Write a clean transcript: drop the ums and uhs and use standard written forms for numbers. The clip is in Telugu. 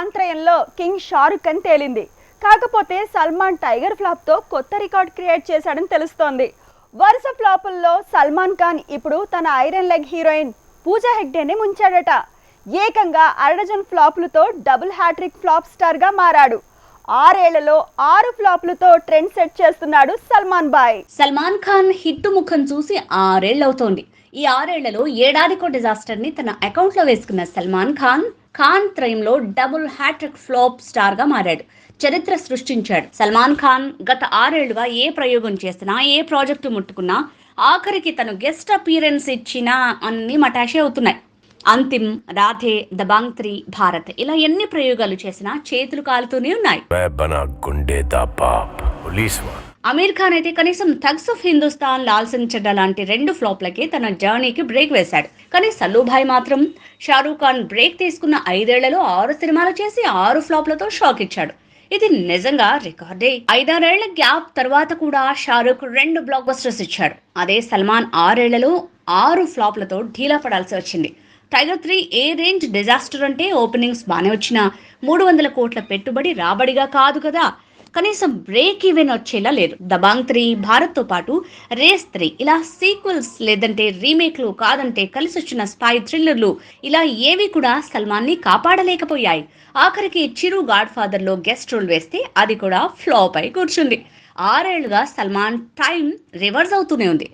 ఖాన్ త్రయంలో కింగ్ షారుఖ్ ఖాన్ తేలింది. కాకపోతే సల్మాన్ టైగర్ ఫ్లాప్ తో కొత్త రికార్డ్ క్రియేట్ చేశాడని తెలుస్తోంది. వరుస ఫ్లాపుల్లో సల్మాన్ ఖాన్ ఇప్పుడు తన ఐరన్ లెగ్ హీరోయిన్ పూజా హెగ్డేని ముంచాడట. ఏకంగా అరడజన్ ఫ్లాపులతో డబుల్ హ్యాట్రిక్ ఫ్లాప్ స్టార్ గా మారాడు. 6 ఏళ్లలో 6 ఫ్లాపులతో ట్రెండ్ సెట్ చేస్తున్నాడు సల్మాన్ బాయ్. సల్మాన్ ఖాన్ హిట్ ముఖం చూసి 6 ఏళ్లవుతోంది. ఈ 6 ఏళ్లలో ఏడాదికో డిజాస్టర్ ని తన అకౌంట్ లో వేసుకున్న సల్మాన్ ఖాన్ త్రయంలో డబుల్ హ్యాట్రిక్ ఫ్లాప్ స్టార్ గా మారాడు. చరిత్ర సృష్టించాడు. సల్మాన్ ఖాన్ గత 6 ఏళ్లుగా ఏ ప్రయోగం చేసినా, ఏ ప్రాజెక్టు ముట్టుకున్నా, ఆఖరికి తను గెస్ట్ అపీరెన్స్ ఇచ్చినా అన్ని మటాషే అవుతున్నాయి. అంతిమ్, రాధే, దబాంగ్ 3, భారత్ ఇలా ఎన్ని ప్రయోగాలు చేసినా చేతులు కాలుతూనే ఉన్నాయి. అమీర్ ఖాన్ అయితే కనీసం థగ్స్ ఆఫ్ హిందుస్థాన్, లాల్ సింగ్ చెడ్డా లాంటి 2 ఫ్లాప్లకే తన జర్నీకి బ్రేక్ వేశాడు. కానీ సల్లుభాయ్ మాత్రం షారూఖ్ ఖాన్ బ్రేక్ తీసుకున్న 5 ఏళ్లలో 6 సినిమాలు చేసి 6 ఫ్లాప్లతో షాక్ ఇచ్చాడు. ఇది నిజంగా రికార్డే. 5-6 ఏళ్ల గ్యాప్ తర్వాత కూడా షారూఖ్ 2 బ్లాక్ బస్టర్స్ ఇచ్చాడు. అదే సల్మాన్ 6 ఏళ్లలో 6 ఫ్లాప్లతో ఢీలా పడాల్సి వచ్చింది. టైగర్ 3 ఏ రేంజ్ డిజాస్టర్ అంటే ఓపెనింగ్స్ బానే వచ్చినా 300 కోట్ల పెట్టుబడి రాబడిగా కాదు కదా, కనీసం బ్రేక్ ఈవెన్ వచ్చేలా లేదు. దబాంగ్ 3, భారత్ తో పాటు రేస్ 3 ఇలా సీక్వెల్స్ లేదంటే రీమేక్లు కాదంటే కలిసి వచ్చిన స్పై థ్రిల్లర్లు ఇలా ఏవి కూడా సల్మాన్ ని కాపాడలేకపోయాయి. ఆఖరికి చిరు గాడ్ ఫాదర్ లో గెస్ట్ రోల్ వేస్తే అది కూడా ఫ్లాప్ అయి కూర్చుంది. 6 ఏళ్లుగా సల్మాన్ టైం రివర్స్ అవుతూనే ఉంది.